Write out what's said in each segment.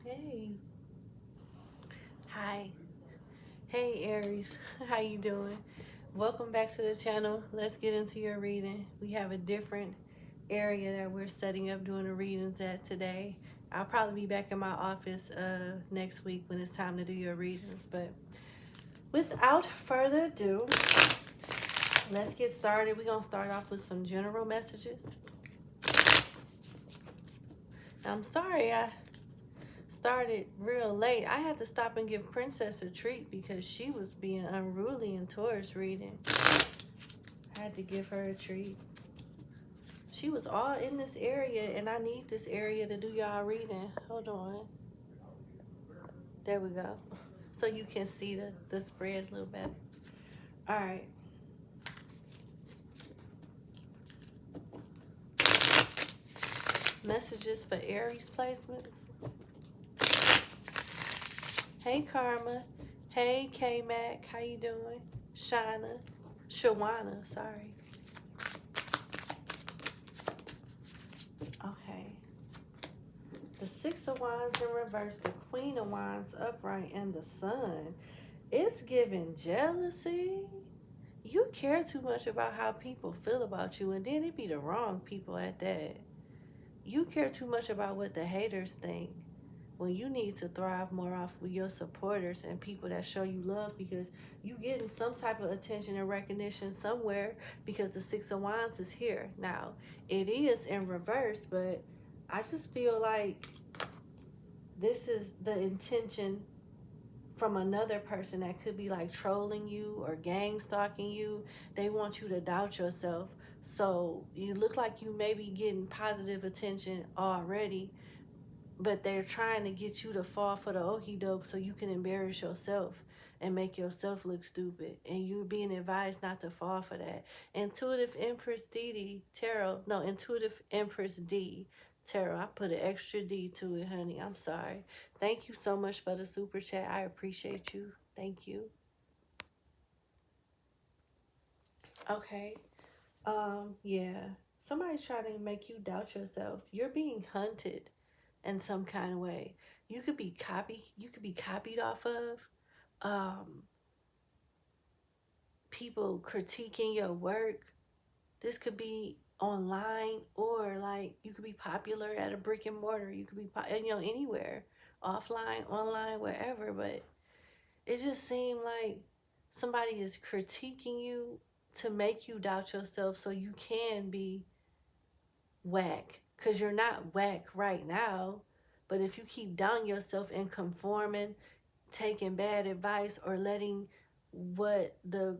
Hey. Hi. Hey Aries. How you doing? Welcome back to the channel. Let's get into your reading. We have a different area that we're setting up doing the readings at today. I'll probably be back in my office next week when it's time to do your readings. But without further ado, let's get started. We're going to start off with some general messages. I'm sorry I started real late. I had to stop and give Princess a treat because she was being unruly in Taurus reading. I had to give her a treat. She was all in this area, and I need this area to do y'all reading. Hold on. There we go. So you can see the spread a little better. All right. Messages for Aries placements. Hey, Karma. Hey, K-Mac. How you doing? Shawana, sorry. Okay. The Six of Wands in reverse, the Queen of Wands upright, and the Sun. It's giving jealousy. You care too much about how people feel about you, and then it be the wrong people at that. You care too much about what the haters think when you need to thrive more off with your supporters and people that show you love, because you getting some type of attention and recognition somewhere because the Six of Wands is here. Now, it is in reverse, but I just feel like this is the intention from another person that could be like trolling you or gang stalking you. They want you to doubt yourself. So you look like you may be getting positive attention already, but they're trying to get you to fall for the okie doke so you can embarrass yourself and make yourself look stupid. And you're being advised not to fall for that. Intuitive Empress D Tarot. No, Intuitive Empress D Tarot. I put an extra D to it, honey. I'm sorry. Thank you so much for the super chat. I appreciate you. Thank you. Okay. Yeah. Somebody's trying to make you doubt yourself. You're being hunted in some kind of way. You could be copied off of. Um, people critiquing your work. This could be online, or like you could be popular at a brick and mortar. You could be, anywhere, offline, online, wherever. But it just seemed like somebody is critiquing you to make you doubt yourself so you can be whack, because you're not whack right now. But if you keep down yourself and conforming, taking bad advice, or letting what the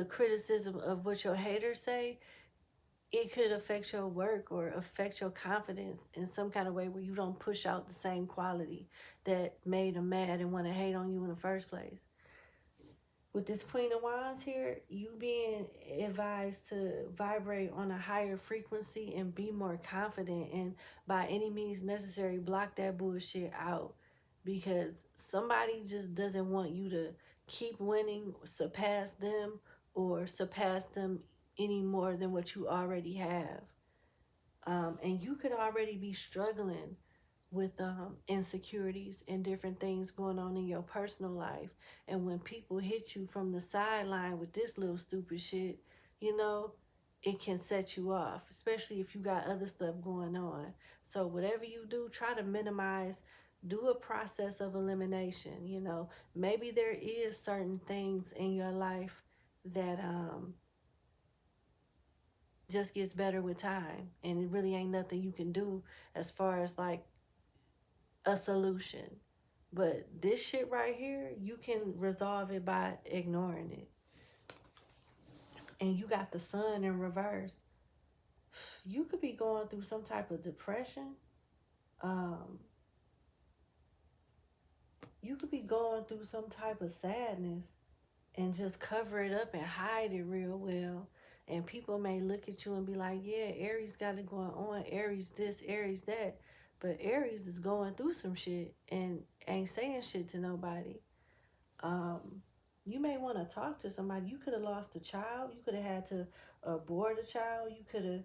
criticism of what your haters say, it could affect your work or affect your confidence in some kind of way where you don't push out the same quality that made them mad and want to hate on you in the first place. With this Queen of Wands here, you being advised to vibrate on a higher frequency and be more confident, and by any means necessary, block that bullshit out, because somebody just doesn't want you to keep winning, surpass them, or surpass them any more than what you already have. And you could already be struggling with insecurities and different things going on in your personal life. And when people hit you from the sideline with this little stupid shit, it can set you off, especially if you got other stuff going on. So whatever you do, try to minimize, do a process of elimination. Maybe there is certain things in your life that just gets better with time, and it really ain't nothing you can do as far as like a solution. But this shit right here, you can resolve it by ignoring it. And you got the Sun in reverse. You could be going through some type of depression. You could be going through some type of sadness and just cover it up and hide it real well. And people may look at you and be like, yeah, Aries got it going on. Aries this, Aries that. But Aries is going through some shit and ain't saying shit to nobody. You may want to talk to somebody. You could have lost a child. You could have had to abort a child. You could have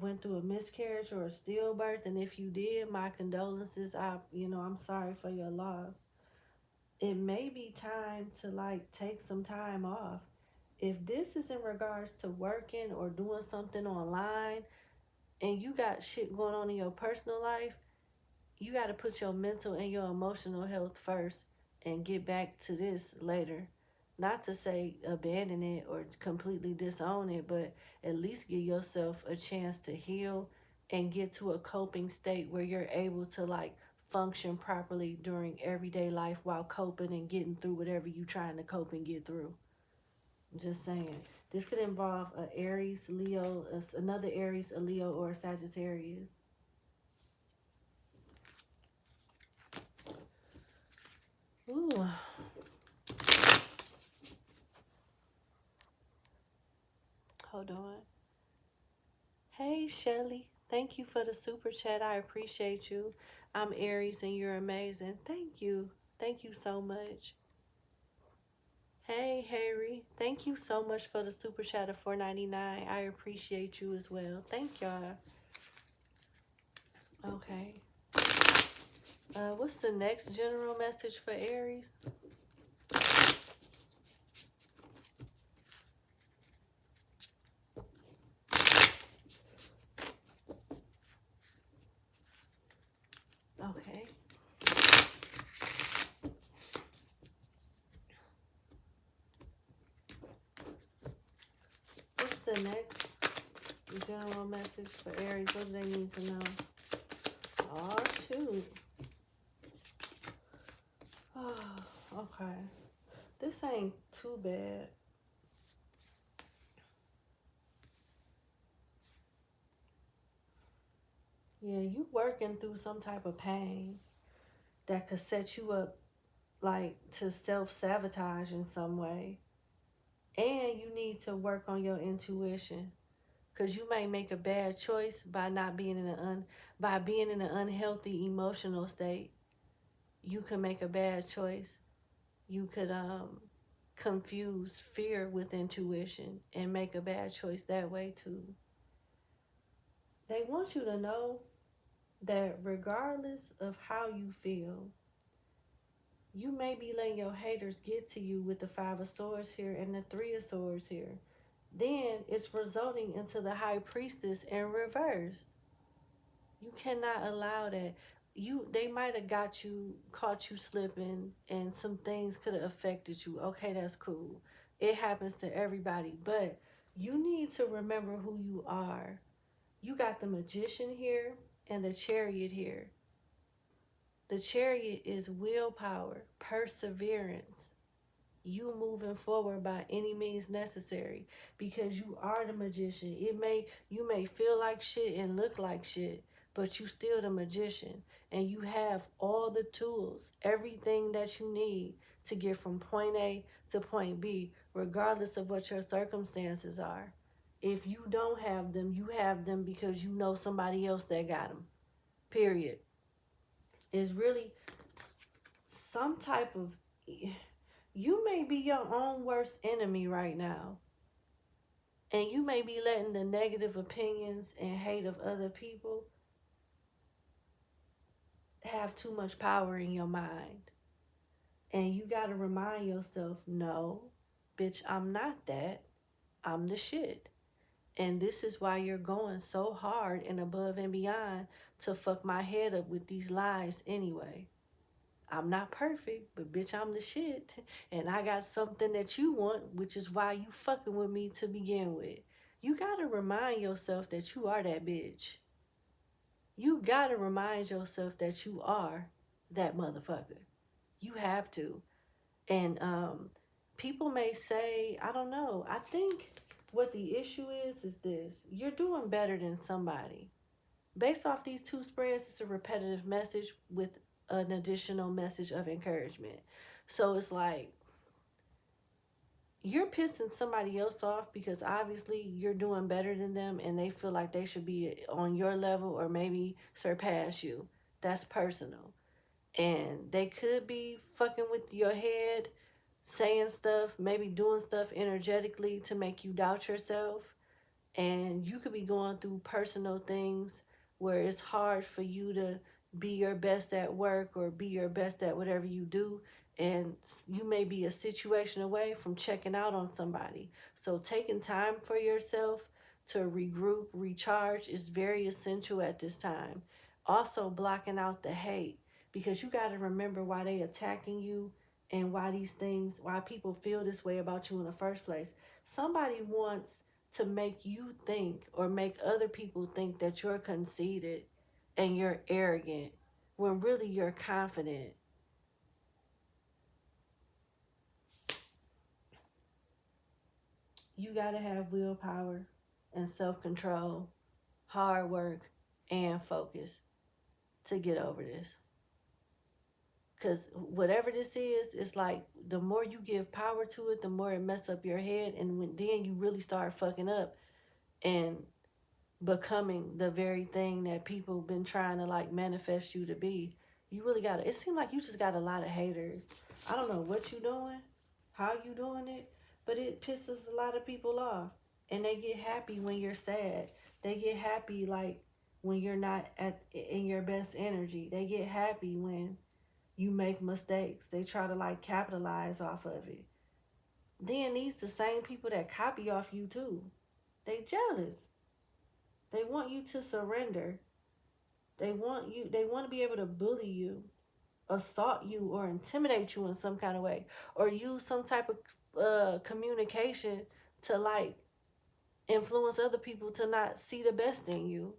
went through a miscarriage or a stillbirth, and if you did, my condolences. I'm sorry for your loss. It may be time to like take some time off. If this is in regards to working or doing something online and you got shit going on in your personal life, you got to put your mental and your emotional health first and get back to this later. Not to say abandon it or completely disown it, but at least give yourself a chance to heal and get to a coping state where you're able to like function properly during everyday life while coping and getting through whatever you're trying to cope and get through. I'm just saying. This could involve a Aries, Leo, another Aries, a Leo, or a Sagittarius. Ooh. Hold on. Hey, Shelly. Thank you for the super chat. I appreciate you. I'm Aries and you're amazing. Thank you. Thank you so much. Hey, Harry. Thank you so much for the super chat of $4.99. I appreciate you as well. Thank y'all. Okay. What's the next general message for Aries? Okay. What's the next general message for Aries? What do they need to know? Oh, shoot. Oh, okay. This ain't too bad. Yeah, you working through some type of pain that could set you up like to self-sabotage in some way. And you need to work on your intuition because you may make a bad choice by not being in by being in an unhealthy emotional state. You can make a bad choice. You could confuse fear with intuition and make a bad choice that way too. They want you to know that regardless of how you feel, you may be letting your haters get to you with the Five of Swords here and the Three of Swords here. Then it's resulting into the High Priestess in reverse. You cannot allow that. They might have caught you slipping, and some things could have affected you. Okay, that's cool. It happens to everybody, but you need to remember who you are. You got the Magician here and the Chariot here. The Chariot is willpower, perseverance, you moving forward by any means necessary because you are the Magician. You may feel like shit and look like shit, but you still the Magician, and you have all the tools, everything that you need to get from point A to point B, regardless of what your circumstances are. If you don't have them, you have them because you know somebody else that got them. Period. It's really some type of, you may be your own worst enemy right now. And you may be letting the negative opinions and hate of other people have too much power in your mind. And you got to remind yourself, no, bitch, I'm not that. I'm the shit. And this is why you're going so hard and above and beyond to fuck my head up with these lies anyway. I'm not perfect, but bitch, I'm the shit. And I got something that you want, which is why you fucking with me to begin with. You gotta remind yourself that you are that bitch. You gotta remind yourself that you are that motherfucker. You have to. And people may say, I don't know. I think what the issue is this. You're doing better than somebody. Based off these two spreads, it's a repetitive message with an additional message of encouragement. So it's like you're pissing somebody else off because obviously you're doing better than them and they feel like they should be on your level or maybe surpass you. That's personal. And they could be fucking with your head, saying stuff, maybe doing stuff energetically to make you doubt yourself. And you could be going through personal things where it's hard for you to be your best at work or be your best at whatever you do. And you may be a situation away from checking out on somebody. So taking time for yourself to regroup, recharge is very essential at this time. Also blocking out the hate, because you got to remember why they attacking you and why these things, why people feel this way about you in the first place. Somebody wants to make you think or make other people think that you're conceited and you're arrogant when really you're confident. You got to have willpower and self-control, hard work, and focus to get over this. Because whatever this is, it's like the more you give power to it, the more it mess up your head. And then you really start fucking up and becoming the very thing that people been trying to like manifest you to be. You really got to, it seems like you just got a lot of haters. I don't know what you doing, how you doing it, but it pisses a lot of people off. And they get happy when you're sad. They get happy like when you're not in your best energy. They get happy when you make mistakes. They try to like capitalize off of it. Then these the same people that copy off you too. They jealous. They want you to surrender. They want to be able to bully you, assault you, or intimidate you in some kind of way, or use some type of communication to like influence other people to not see the best in you.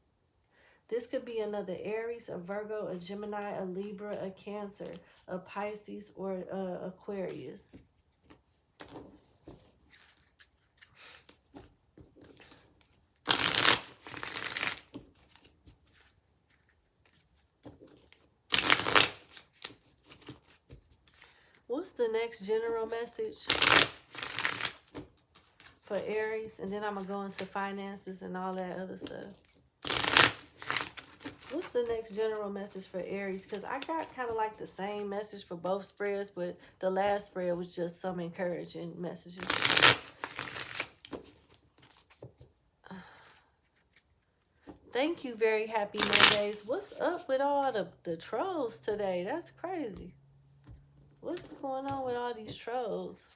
This could be another Aries, a Virgo, a Gemini, a Libra, a Cancer, a Pisces, or Aquarius. What's the next general message for Aries? And then I'm going to go into finances and all that other stuff. What's the next general message for Aries? Because I got kind of like the same message for both spreads, but the last spread was just some encouraging messages. Thank you, very happy Mondays. What's up with all the trolls today? That's crazy. What is going on with all these trolls?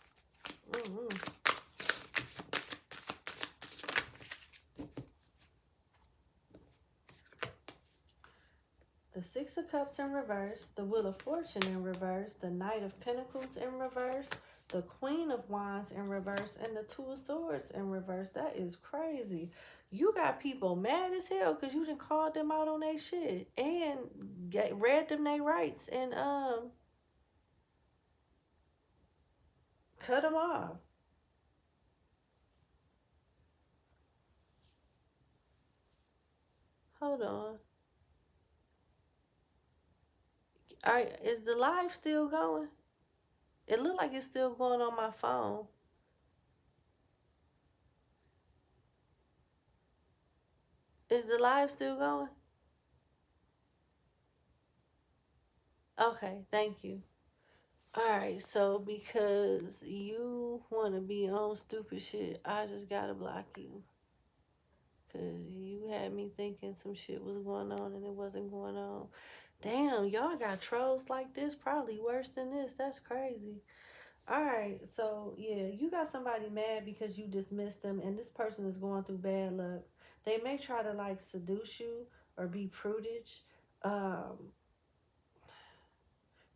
The Six of Cups in reverse, the Wheel of Fortune in reverse, the Knight of Pentacles in reverse, the Queen of Wands in reverse, and the Two of Swords in reverse. That is crazy. You got people mad as hell because you done called them out on their shit and read them their rights and cut them off. Hold on. All right, is the live still going? It looked like it's still going on my phone. Is the live still going? Okay, thank you. Alright, so because you want to be on stupid shit, I just gotta block you. Because you had me thinking some shit was going on and it wasn't going on. Damn, y'all got trolls like this, probably worse than this. That's crazy. Alright, so yeah, you got somebody mad because you dismissed them and this person is going through bad luck. They may try to like seduce you or be prudish.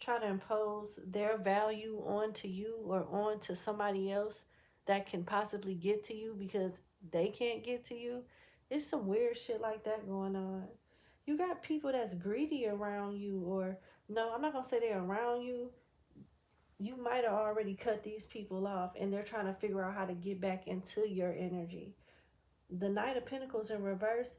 Try to impose their value onto you or onto somebody else that can possibly get to you because they can't get to you. It's some weird shit like that going on. You got people that's greedy around you, or no, I'm not gonna say they're around you. You might have already cut these people off and they're trying to figure out how to get back into your energy. The Knight of Pentacles in reverse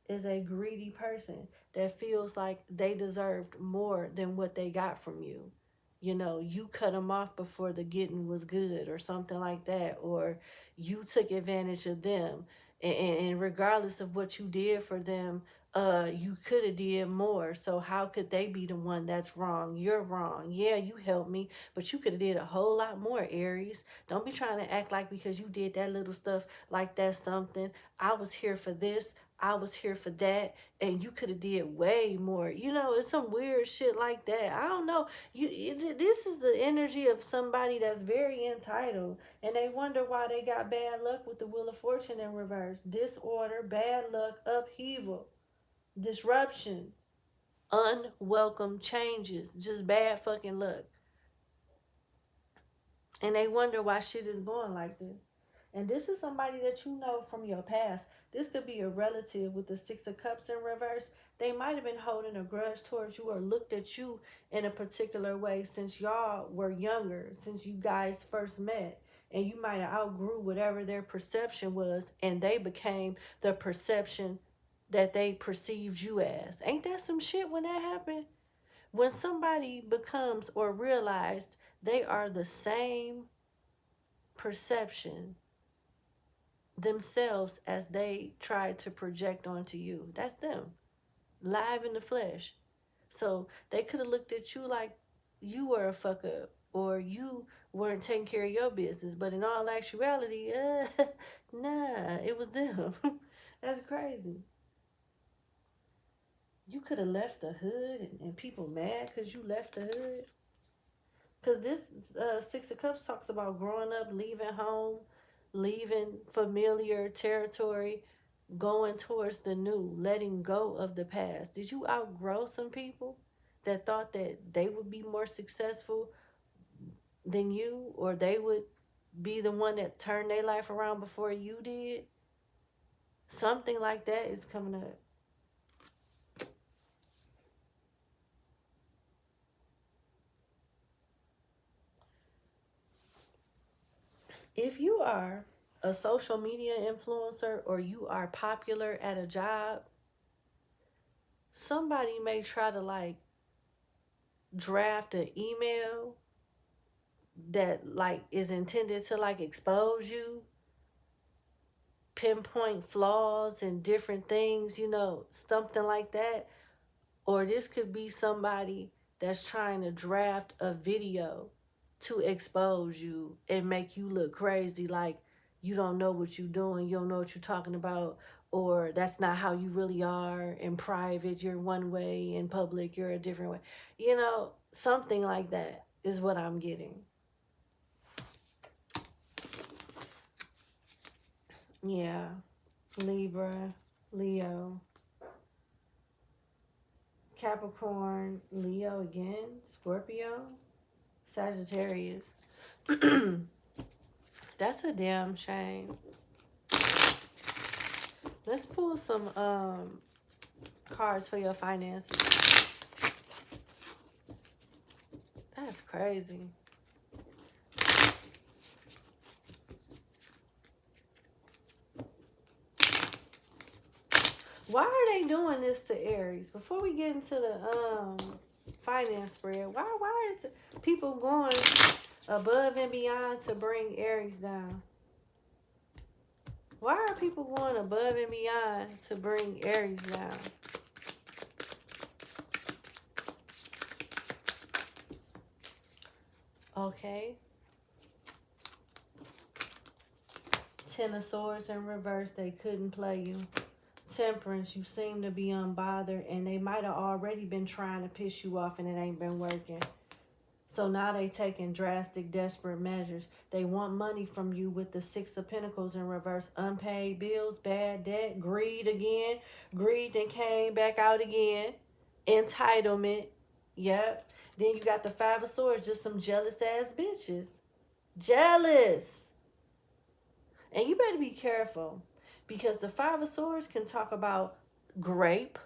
is a greedy person that feels like they deserved more than what they got from you. You know, you cut them off before the getting was good or something like that, or you took advantage of them. And regardless of what you did for them, you could have did more, so how could they be the one that's wrong? You're wrong. Yeah, you helped me, but you could have did a whole lot more, Aries. Don't be trying to act like because you did that little stuff like that's something. I was here for this, I was here for that, and you could have did way more. You know, it's some weird shit like that. I don't know. This is the energy of somebody that's very entitled, and they wonder why they got bad luck with the Wheel of Fortune in reverse. Disorder, bad luck, upheaval, disruption, unwelcome changes, just bad fucking luck. And they wonder why shit is going like this. And this is somebody that you know from your past. This could be a relative with the Six of Cups in reverse. They might have been holding a grudge towards you or looked at you in a particular way since y'all were younger, since you guys first met. And you might have outgrew whatever their perception was, and they became the perception that they perceived you as. Ain't that some shit when that happened? When somebody becomes or realized they are the same perception themselves as they try to project onto you. That's them, live in the flesh. So they could have looked at you like you were a fuck up or you weren't taking care of your business. But in all actuality, nah, it was them. That's crazy. You could have left the hood and people mad because you left the hood. Because this Six of Cups talks about growing up, leaving home, leaving familiar territory, going towards the new, letting go of the past. Did you outgrow some people that thought that they would be more successful than you, or they would be the one that turned their life around before you did? Something like that is coming up. If you are a social media influencer or you are popular at a job, somebody may try to like draft an email that like is intended to like expose you, pinpoint flaws and different things, you know, something like that. Or this could be somebody that's trying to draft a video to expose you and make you look crazy, like you don't know what you're doing, you don't know what you're talking about, or that's not how you really are in private. You're one way, in public you're a different way. You know, something like that is what I'm getting. Yeah. Libra, Leo, Capricorn, Leo again, Scorpio, Sagittarius. That's a damn shame. Let's pull some cards for your finances. That's crazy. Why are they doing this to Aries? Before we get into the finance spread, why is people going above and beyond to bring Aries down? Why are people going above and beyond to bring Aries down? Okay. Ten of Swords in reverse, they couldn't play you. Temperance, you seem to be unbothered, and they might have already been trying to piss you off and it ain't been working. So now they taking drastic, desperate measures. They want money from you with the Six of Pentacles in reverse. Unpaid bills, bad debt, greed again. Greed then came back out again. Entitlement. Yep. Then you got the Five of Swords, just some jealous ass bitches. Jealous. And you better be careful, because the Five of Swords can talk about grape,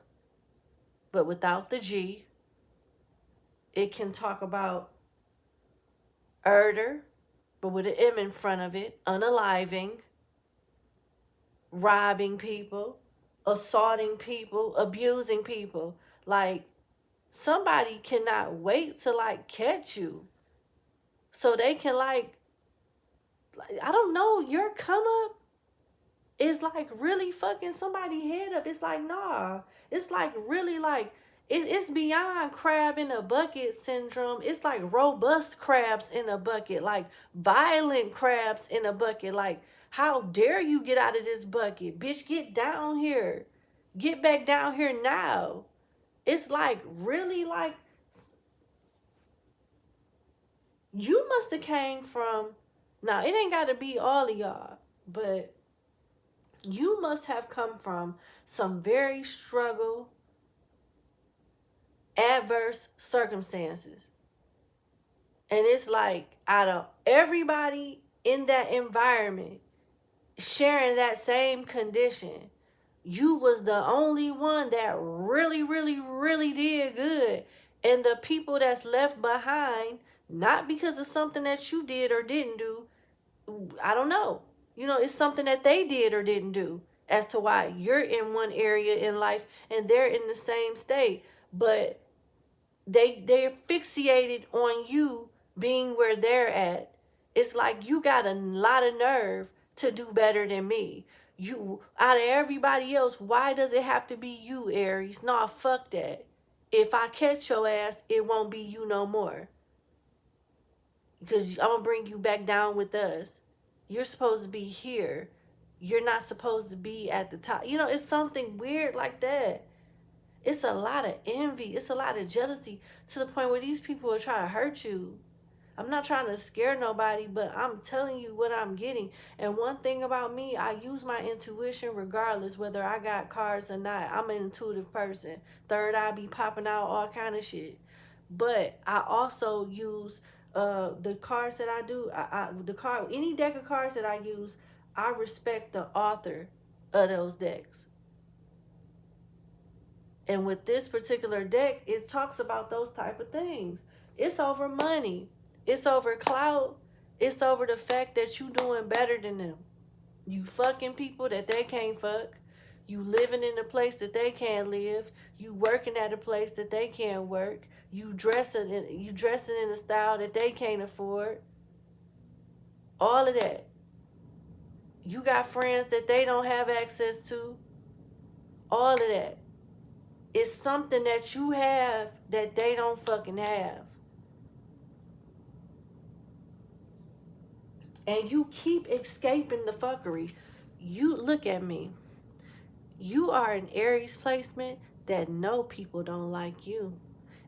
but without the G. It can talk about herder, but with an M in front of it. Unaliving. Robbing people. Assaulting people. Abusing people. Like, somebody cannot wait to, like, catch you. So they can, like, I don't know, your come up is like really fucking somebody head up. It's like, nah. It's like really like it's beyond crab in a bucket syndrome. It's like robust crabs in a bucket, like violent crabs in a bucket. Like, how dare you get out of this bucket? Bitch, get down here. Get back down here now. It's like really like you must have came from, now it ain't gotta be all of y'all, but you must have come from some very struggle, adverse circumstances. And it's like out of everybody in that environment sharing that same condition, you was the only one that really, really, really did good. And the people that's left behind, not because of something that you did or didn't do, I don't know. You know, it's something that they did or didn't do as to why you're in one area in life and they're in the same state. But they're fixated on you being where they're at. It's like you got a lot of nerve to do better than me. You, out of everybody else, why does it have to be you, Aries? Nah, fuck that. If I catch your ass, it won't be you no more. Because I'm going to bring you back down with us. You're supposed to be here. You're not supposed to be at the top. You know, it's something weird like that. It's a lot of envy. It's a lot of jealousy to the point where these people are trying to hurt you. I'm not trying to scare nobody, but I'm telling you what I'm getting. And one thing about me, I use my intuition regardless whether I got cards or not. I'm an intuitive person. Third eye be popping out, all kind of shit. But I also use the cards that I do. Any deck of cards that I use, I respect the author of those decks. And with this particular deck, it talks about those type of things. It's over money. It's over clout. It's over the fact that you doing better than them. You fucking people that they can't fuck. You living in a place that they can't live. You working at a place that they can't work. You dressing in a style that they can't afford. All of that. You got friends that they don't have access to. All of that. It's something that you have that they don't fucking have. And you keep escaping the fuckery. You look at me. You are an Aries placement that know people don't like you.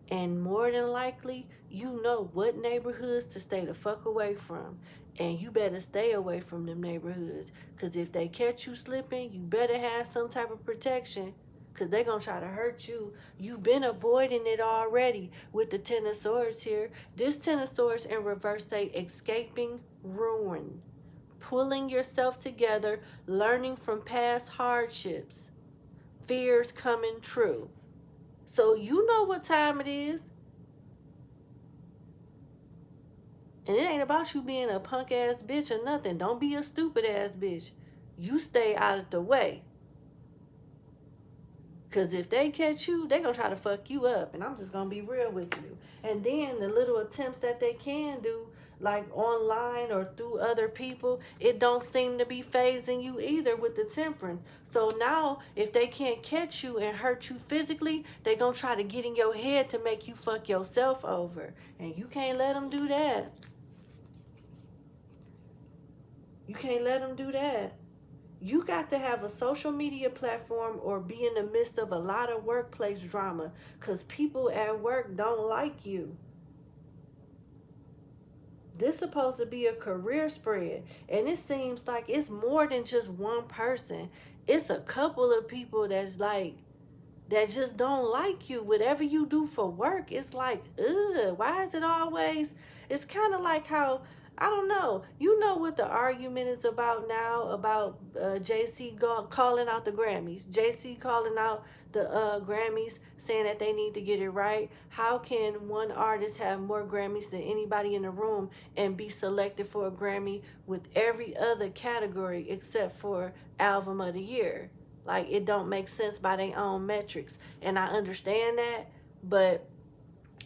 And more than likely, you know what neighborhoods to stay the fuck away from. And you better stay away from them neighborhoods. Because if they catch you slipping, you better have some type of protection. Because they're going to try to hurt you. You've been avoiding it already with the Ten of Swords here. This Ten of Swords in reverse say escaping ruin. Pulling yourself together, learning from past hardships. Fears coming true. So you know what time it is. And it ain't about you being a punk ass bitch or nothing. Don't be a stupid ass bitch. You stay out of the way. Because if they catch you, they going to try to fuck you up. And I'm just going to be real with you. And then the little attempts that they can do, like online or through other people, it don't seem to be phasing you either with the temperance. So now, if they can't catch you and hurt you physically, they going to try to get in your head to make you fuck yourself over. And you can't let them do that. You can't let them do that. You got to have a social media platform or be in the midst of a lot of workplace drama because people at work don't like you. This is supposed to be a career spread, and it seems like it's more than just one person. It's a couple of people that's like, that just don't like you. Whatever you do for work, it's like, ugh, why is it always, it's kind of like how, I don't know. You know what the argument is about now about JC calling out the Grammys. JC calling out the Grammys, saying that they need to get it right. How can one artist have more Grammys than anybody in the room and be selected for a Grammy with every other category except for Album of the Year? Like, it don't make sense by their own metrics. And I understand that, but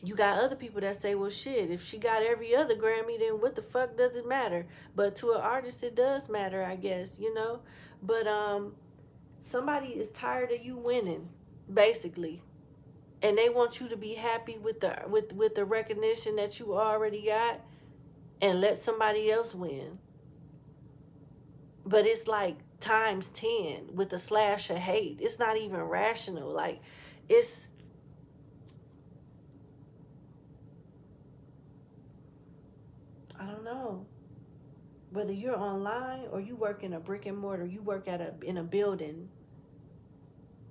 You got other people that say, well, shit, if she got every other Grammy, then what the fuck does it matter? But to an artist, it does matter, I guess, you know? But somebody is tired of you winning, basically. And they want you to be happy with the recognition that you already got and let somebody else win. But it's like times 10 with a slash of hate. It's not even rational. Like, it's, I don't know. Whether you're online or you work in a brick and mortar, you work in a building,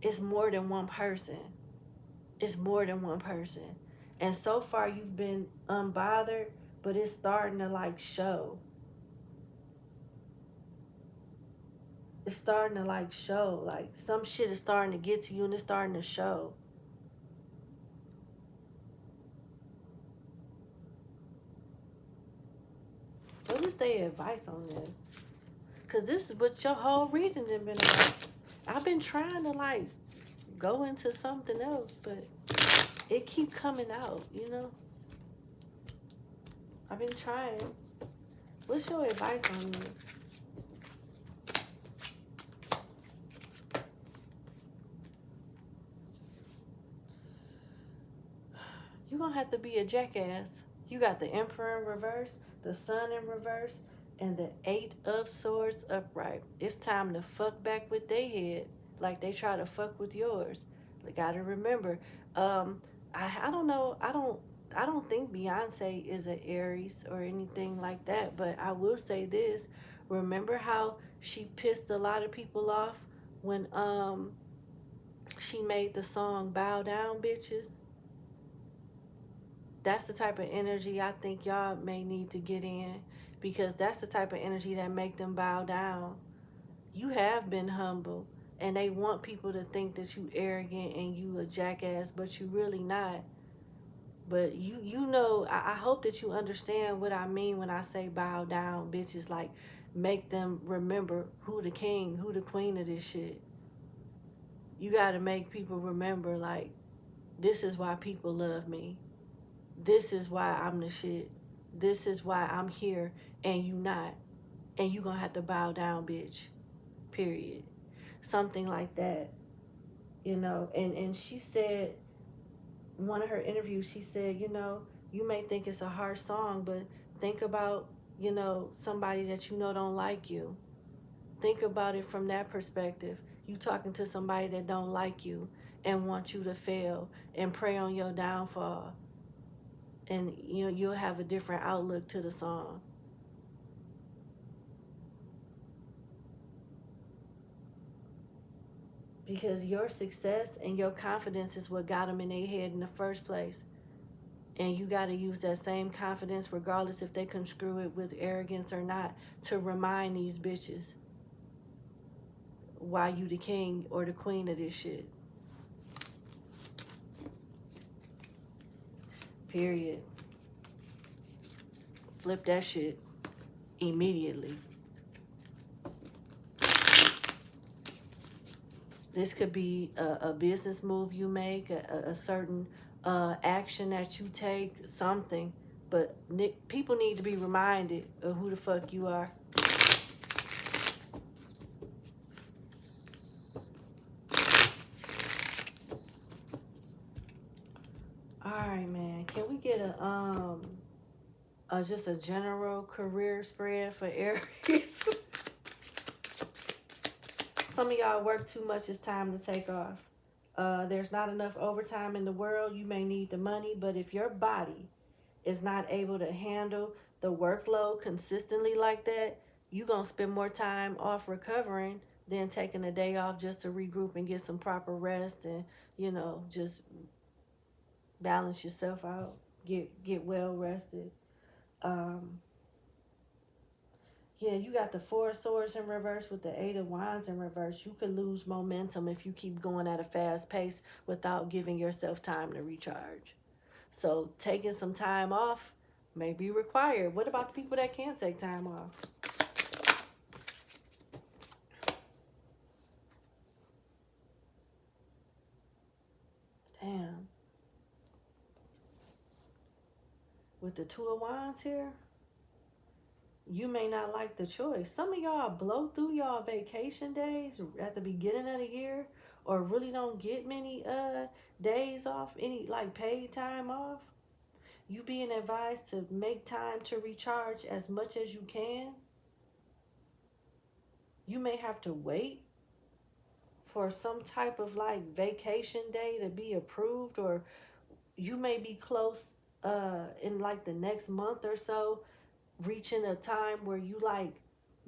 it's more than one person. It's more than one person. And so far you've been unbothered, but it's starting to like show. It's starting to like show. Like some shit is starting to get to you and it's starting to show. What is their advice on this? Because this is what your whole reading has been about. I've been trying to like go into something else, but it keep coming out, you know? I've been trying. What's your advice on this? You're going to have to be a jackass. You got the Emperor in reverse, the Sun in reverse, and the 8 of Swords upright. It's time to fuck back with their head like they try to fuck with yours. You got to remember, I don't know, I don't think Beyonce is an Aries or anything like that, but I will say this. Remember how she pissed a lot of people off when she made the song Bow Down Bitches? That's the type of energy I think y'all may need to get in, because that's the type of energy that make them bow down. You have been humble and they want people to think that you arrogant and you a jackass, but you really not. But you know, I hope that you understand what I mean when I say bow down bitches. Like, make them remember who the king, who the queen of this shit. You gotta make people remember, like, this is why people love me. This is why I'm the shit. This is why I'm here and you not. And you gonna have to bow down, bitch. Period. Something like that. You know, and she said, one of her interviews, she said, you know, you may think it's a harsh song, but think about, you know, somebody that you know don't like you. Think about it from that perspective. You talking to somebody that don't like you and want you to fail and prey on your downfall. And you know, you'll have a different outlook to the song. Because your success and your confidence is what got them in their head in the first place. And you got to use that same confidence, regardless if they construe it with arrogance or not, to remind these bitches why you the king or the queen of this shit. Period. Flip that shit immediately. This could be a business move you make, a certain action that you take, something. But people need to be reminded of who the fuck you are. All right, man. Can we get just a general career spread for Aries? Some of y'all work too much. It's time to take off. There's not enough overtime in the world. You may need the money, but if your body is not able to handle the workload consistently like that, you're going to spend more time off recovering than taking a day off just to regroup and get some proper rest and, you know, just balance yourself out. Get well rested. Yeah, you got the 4 of Swords in reverse with the 8 of Wands in reverse. You could lose momentum if you keep going at a fast pace without giving yourself time to recharge. So taking some time off may be required. What about the people that can't take time off? Damn. with the Two of Wands here, you may not like the choice. Some of y'all blow through y'all vacation days at the beginning of the year, or really don't get many days off, any like paid time off. You being advised to make time to recharge as much as you can. You may have to wait for some type of like vacation day to be approved, or you may be close in like the next month or so, reaching a time where you like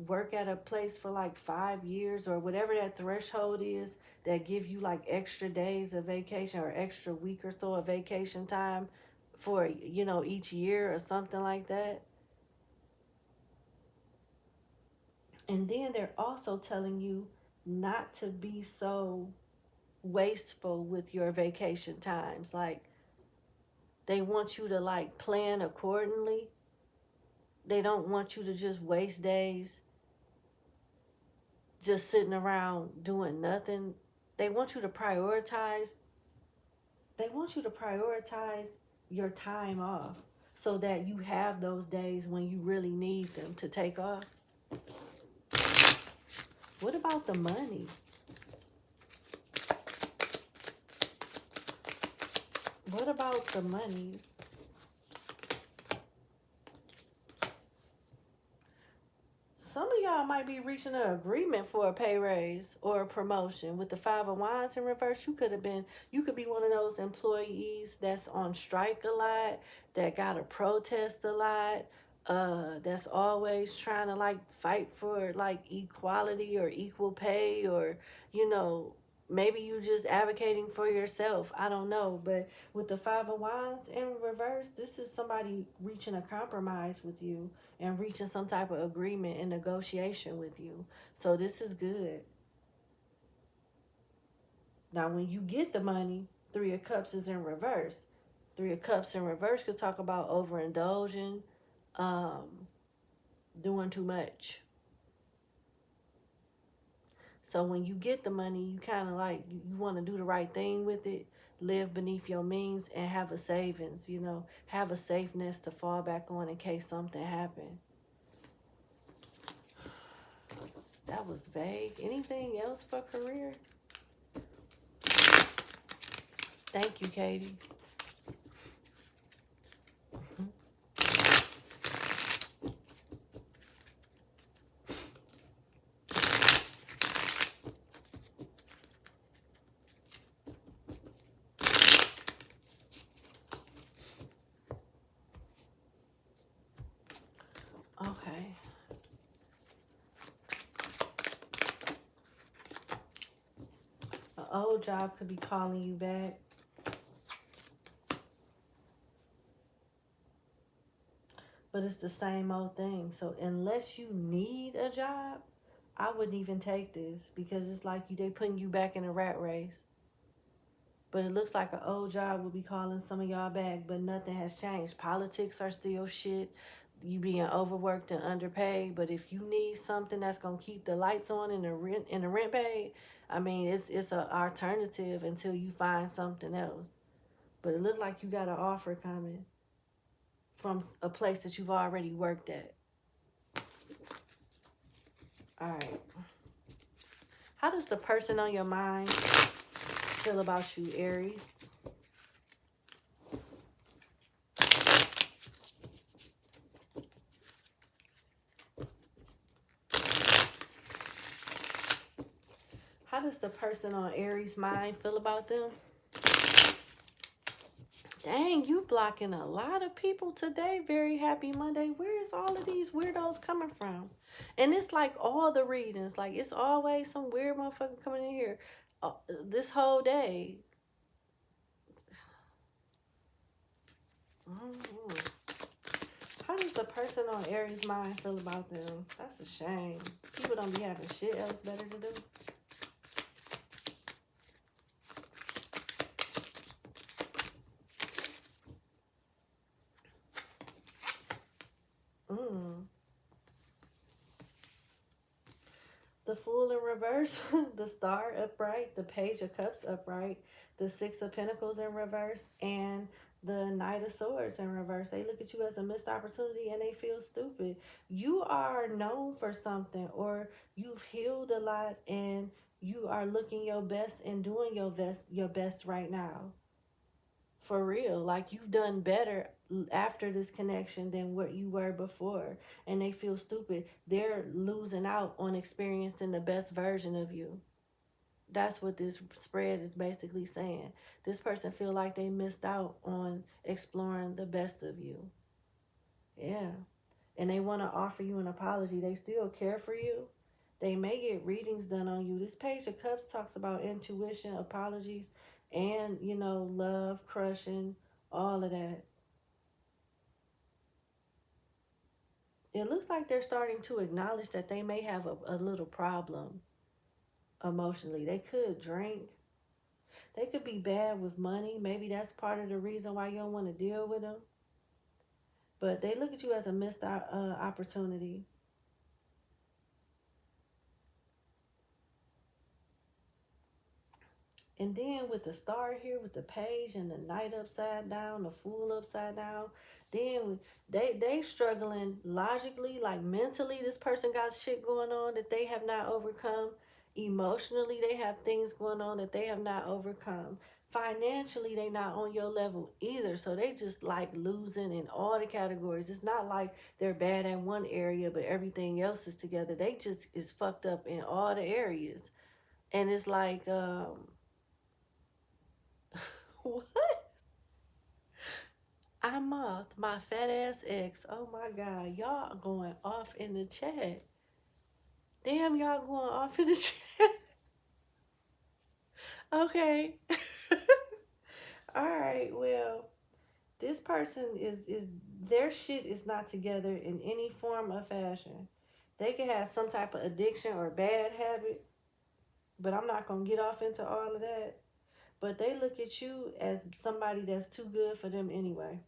work at a place for like 5 years or whatever that threshold is that give you like extra days of vacation or extra week or so of vacation time for, you know, each year or something like that. And then they're also telling you not to be so wasteful with your vacation times. Like, they want you to like plan accordingly. They don't want you to just waste days just sitting around doing nothing. They want you to prioritize. They want you to prioritize your time off so that you have those days when you really need them to take off. What about the money? What about the money? Some of y'all might be reaching an agreement for a pay raise or a promotion. With the Five of Wands in reverse, you could be one of those employees that's on strike a lot, that got to protest a lot, that's always trying to like fight for like equality or equal pay, or, you know, maybe you just advocating for yourself. I don't know. But with the Five of Wands in reverse, this is somebody reaching a compromise with you and reaching some type of agreement and negotiation with you. So this is good. Now, when you get the money, Three of Cups is in reverse. Three of Cups in reverse could talk about overindulging, doing too much. So when you get the money, you kind of like, you want to do the right thing with it, live beneath your means, and have a savings, you know, have a safe nest to fall back on in case something happened. That was vague. Anything else for career? Thank you, Katie. Okay. An old job could be calling you back. But it's the same old thing. So unless you need a job, I wouldn't even take this, because it's like they putting you back in a rat race. But it looks like an old job will be calling some of y'all back, but nothing has changed. Politics are still shit. You being overworked and underpaid. But if you need something that's gonna keep the lights on and the rent paid, I mean, it's an alternative until you find something else. But it looked like you got an offer coming from a place that you've already worked at. All right. How does the person on your mind feel about you, Aries? How does the person on Aries' mind feel about them? Dang, you blocking a lot of people today. Very happy Monday. Where is all of these weirdos coming from? And it's like all the readings. Like, it's always some weird motherfucker coming in here this whole day. How does the person on Aries' mind feel about them? That's a shame. People don't be having shit else better to do. The Fool in reverse, the Star upright, the Page of Cups upright, the Six of Pentacles in reverse, and the Knight of Swords in reverse. They look at you as a missed opportunity and they feel stupid. You are known for something, or you've healed a lot and you are looking your best and doing your best right now. For real. Like, you've done better after this connection than what you were before. And they feel stupid. They're losing out on experiencing the best version of you. That's what this spread is basically saying. This person feel like they missed out on exploring the best of you. Yeah. And they want to offer you an apology. They still care for you. They may get readings done on you. This Page of Cups talks about intuition, apologies, and, you know, love, crushing, all of that. It looks like they're starting to acknowledge that they may have a little problem emotionally. They could drink. They could be bad with money. Maybe that's part of the reason why you don't want to deal with them. But they look at you as a missed opportunity. And then with the star here, with the page and the knight upside down, the fool upside down, then they struggling logically, like mentally. This person got shit going on that they have not overcome. Emotionally, they have things going on that they have not overcome. Financially, they not on your level either. So they just like losing in all the categories. It's not like they're bad at one area, but everything else is together. They just is fucked up in all the areas. And it's like, what? I'm off. My fat ass ex. Oh my God. Y'all going off in the chat. Damn, y'all going off in the chat. Okay. All right. Well, this person is their shit is not together in any form or fashion. They could have some type of addiction or bad habit, but I'm not going to get off into all of that. But they look at you as somebody that's too good for them anyway.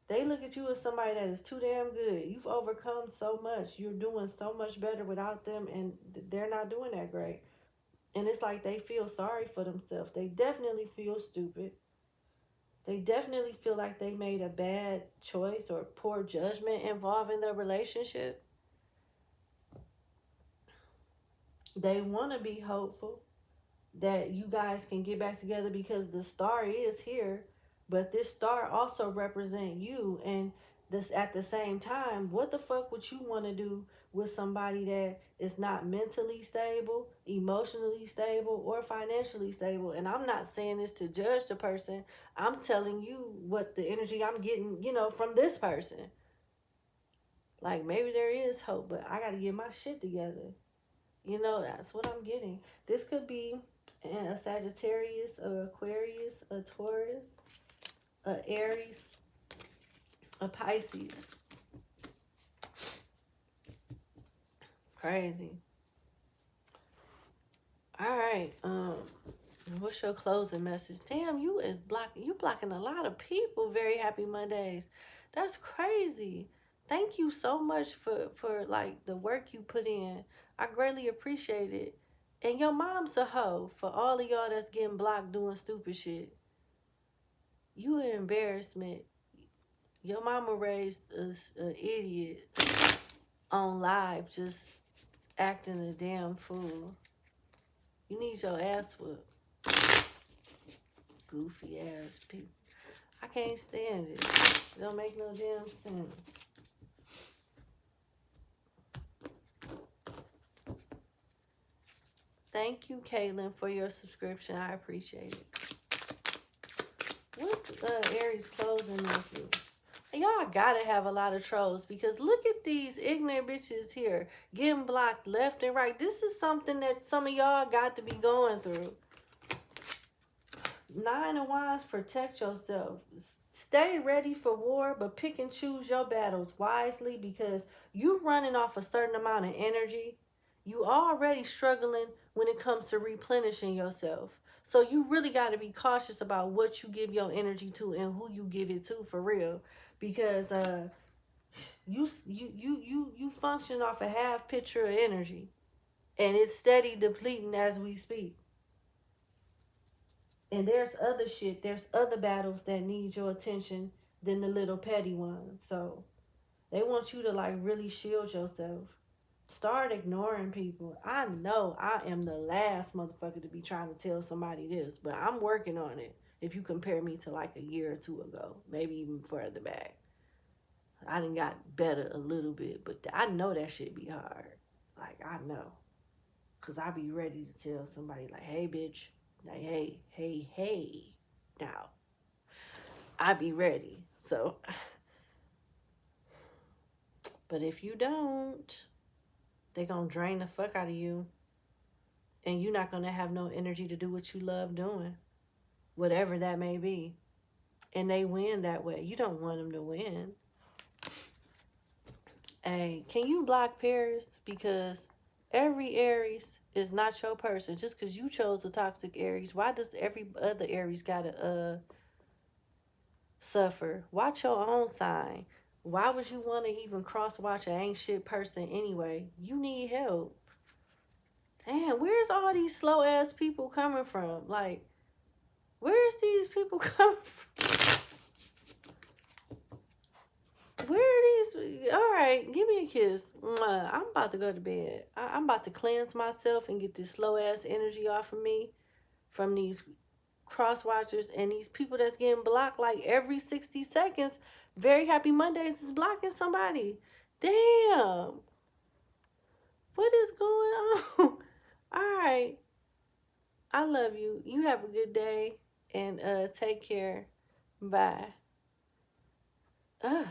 They look at you as somebody that is too damn good. You've overcome so much. You're doing so much better without them, and they're not doing that great. And it's like they feel sorry for themselves. They definitely feel stupid. They definitely feel like they made a bad choice or poor judgment involving the relationship. They want to be hopeful that you guys can get back together because the star is here, but this star also represent you. And this, at the same time, what the fuck would you want to do with somebody that is not mentally stable, emotionally stable, or financially stable? And I'm not saying this to judge the person. I'm telling you what the energy I'm getting, you know, from this person. Like, maybe there is hope, but I got to get my shit together. You know, that's what I'm getting. This could be a Sagittarius, a Aquarius, a Taurus, a Aries, a Pisces. Crazy. All right. What's your closing message? Damn, you blocking a lot of people. Very happy Mondays. That's crazy. Thank you so much for like the work you put in. I greatly appreciate it. And your mom's a hoe for all of y'all that's getting blocked doing stupid shit. You an embarrassment. Your mama raised an idiot on live, just acting a damn fool. You need your ass whooped. Goofy ass people. I can't stand it. It don't make no damn sense. Thank you, Caitlin, for your subscription. I appreciate it. What's Aries closing message? Y'all gotta have a lot of trolls because look at these ignorant bitches here getting blocked left and right. This is something that some of y'all got to be going through. Nine of Wands, protect yourself. Stay ready for war, but pick and choose your battles wisely because you running off a certain amount of energy. You already struggling when it comes to replenishing yourself. So you really got to be cautious about what you give your energy to and who you give it to for real. Because you function off a half picture of energy. And it's steady depleting as we speak. And there's other shit, there's other battles that need your attention than the little petty ones. So they want you to like really shield yourself. Start ignoring people. I know I am the last motherfucker to be trying to tell somebody this, but I'm working on it. If you compare me to like a year or two ago, maybe even further back, I done got better a little bit, but I know that shit be hard. Like, I know. Because I be ready to tell somebody, like, hey, bitch. Like, hey. Now, I be ready. So, but if you don't, they gonna drain the fuck out of you. And you're not gonna have no energy to do what you love doing. Whatever that may be. And they win that way. You don't want them to win. Hey, can you block Paris? Because every Aries is not your person. Just because you chose a toxic Aries, why does every other Aries gotta suffer? Watch your own sign. Why would you want to even cross watch an ain't shit person anyway? You need help. Damn, where's all these slow ass people coming from? Like, where's these people coming from? Where are these? All right, give me a kiss. I'm about to go to bed. I'm about to cleanse myself and get this slow ass energy off of me from these cross watchers and these people that's getting blocked like every 60 seconds. Very Happy Mondays is blocking somebody. Damn. What is going on? All right. I love you. You have a good day and take care. Bye. Ugh.